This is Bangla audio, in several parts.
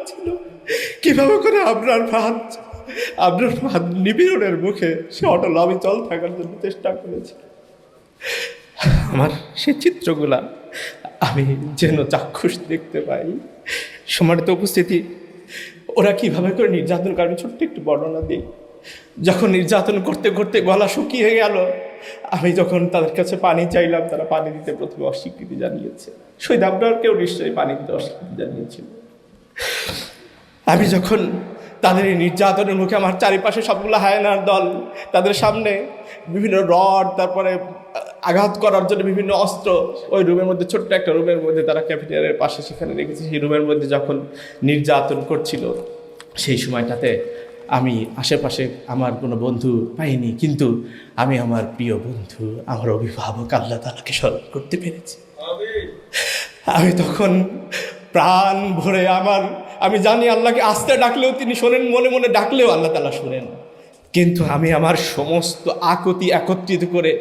ছিল কিভাবে করে আপনার নিপীড়নের মুখে সে অটল অবিচল থাকার জন্য চেষ্টা করেছে। আমার সে চিত্রগুলা আমি যেন চাক্ষুষ দেখতে পাই। সম্মানিত উপস্থিতি, ওরা কিভাবে করে নির্যাতন করে আমি ছোট্ট একটু বর্ণনা দিই। যখন নির্যাতন করতে করতে গলা শুকিয়ে গেল, আমি যখন তাদের কাছে পানি চাইলাম, তারা পানি দিতে প্রথমে অস্বীকৃতি জানিয়েছে। শহীদ আবরারকেও নিশ্চয়ই পানি দিতে অস্বীকৃতি জানিয়েছিল। আমি যখন তাদের এই নির্যাতনের মুখে, আমার চারিপাশে সবগুলো হায়নার দল, তাদের সামনে বিভিন্ন রড, তারপরে আঘাত করার জন্য বিভিন্ন অস্ত্র, ওই রুমের মধ্যে ছোট্ট একটা রুমের মধ্যে তারা ক্যাফেটেরিয়ার পাশে সেখানে রেখেছে। সেই রুমের মধ্যে যখন নির্যাতন করছিল, সেই সময়টাতে আমি আশেপাশে আমার কোনো বন্ধু পাইনি, কিন্তু আমি আমার প্রিয় বন্ধু, আমার অভিভাবক আল্লাহ তাআলাকে স্মরণ করতে পেরেছি। আমি তখন প্রাণ ভরে আমি জানি আল্লাহকে আস্তে ডাকলেও তিনি শোনেন, মনে মনে ডাকলেও আল্লাহ তাআলা শোনেন, কিন্তু আমি আমার সমস্ত আকুতি একত্রিত করে,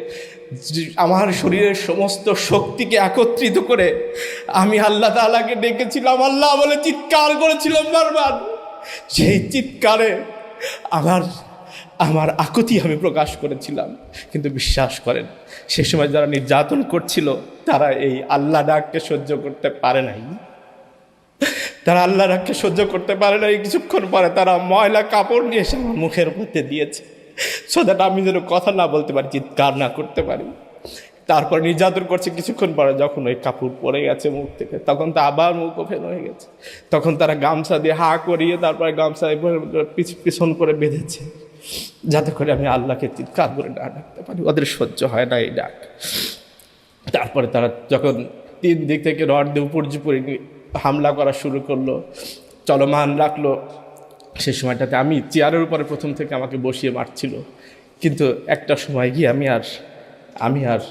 আমার শরীরের সমস্ত শক্তিকে একত্রিত করে আমি আল্লাহ তাআলাকে ডেকেছিলাম, আল্লাহ বলে চিৎকার করেছিলাম বারবার। সেই চিৎকারে আমার আকুতি আমি প্রকাশ করেছিলাম। কিন্তু বিশ্বাস করেন, সে সময় যারা নির্যাতন করছিল তারা এই আল্লাহ ডাককে সহ্য করতে পারে নাই। তারা আল্লাহ ডাককে সহ্য করতে পারে নাই। কিছুক্ষণ পরে তারা ময়লা কাপড় নিয়ে এসে আমার মুখের মধ্যে দিয়েছে, সো দ্যাট আমি যেন কথা না বলতে পারি, চিৎকার না করতে পারি। তারপর নির্যাতন করছে। কিছুক্ষণ পরে যখন ওই কাপড় পরে গেছে মুখ থেকে, তখন তো আবার মুখ ওপেন হয়ে গেছে। তখন তারা গামছা দিয়ে হা করিয়ে তারপরে গামছা পিছন করে বেঁধেছে, যাতে করে আমি আল্লাহকে চিৎকার করে না ডাকতে পারি। ওদের সহ্য হয় না এই ডাক। তারপরে তারা যখন 3 দিক থেকে রড দিয়ে উপর্যুপরি হামলা করা শুরু করলো, চলমান রাখলো, সে সময়টাতে আমি চেয়ারের উপরে প্রথম থেকে আমাকে বসিয়ে মারছিল। কিন্তু একটা সময় গিয়ে আমি আর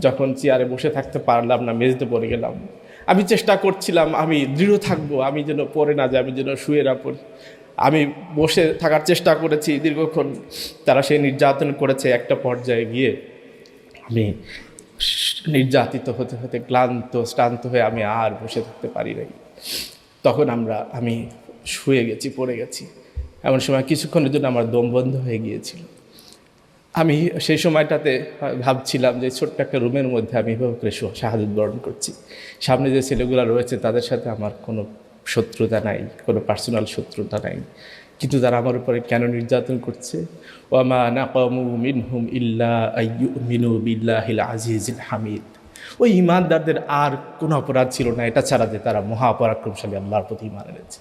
যখন চেয়ারে বসে থাকতে পারলাম না, মেঝেতে পড়ে গেলাম। আমি চেষ্টা করছিলাম আমি দৃঢ় থাকবো, আমি যেন পড়ে না যাই, আমি যেন শুয়ে না পড়ি। আমি বসে থাকার চেষ্টা করেছি দীর্ঘক্ষণ। তারা সেই নির্যাতন করেছে। একটা পর্যায়ে গিয়ে আমি নির্যাতিত হতে হতে শ্রান্ত হয়ে আমি আর বসে থাকতে পারি নাই। তখন আমি শুয়ে গেছি, পড়ে গেছি। এমন সময় কিছুক্ষণের জন্য আমার দম বন্ধ হয়ে গিয়েছিল। আমি সেই সময়টাতে ভাবছিলাম যে ছোট্ট একটা রুমের মধ্যে আমি এভাবে করে শাহাদাত বরণ করছি। সামনে যে ছেলেগুলো রয়েছে তাদের সাথে আমার কোনো শত্রুতা নাই, কোনো পার্সোনাল শত্রুতা নাই, কিন্তু তারা আমার উপরে কেন নির্যাতন করছে? ওয়ামা নাকামু মিনহুম ইল্লা আইয়ুমিনু বিল্লাহিল আজিজিল হামিদ। ওই ঈমানদারদের আর কোনো অপরাধ ছিল না এটা ছাড়া যে তারা মহা পরাক্রমশালী আল্লাহর প্রতি ঈমান এনেছে।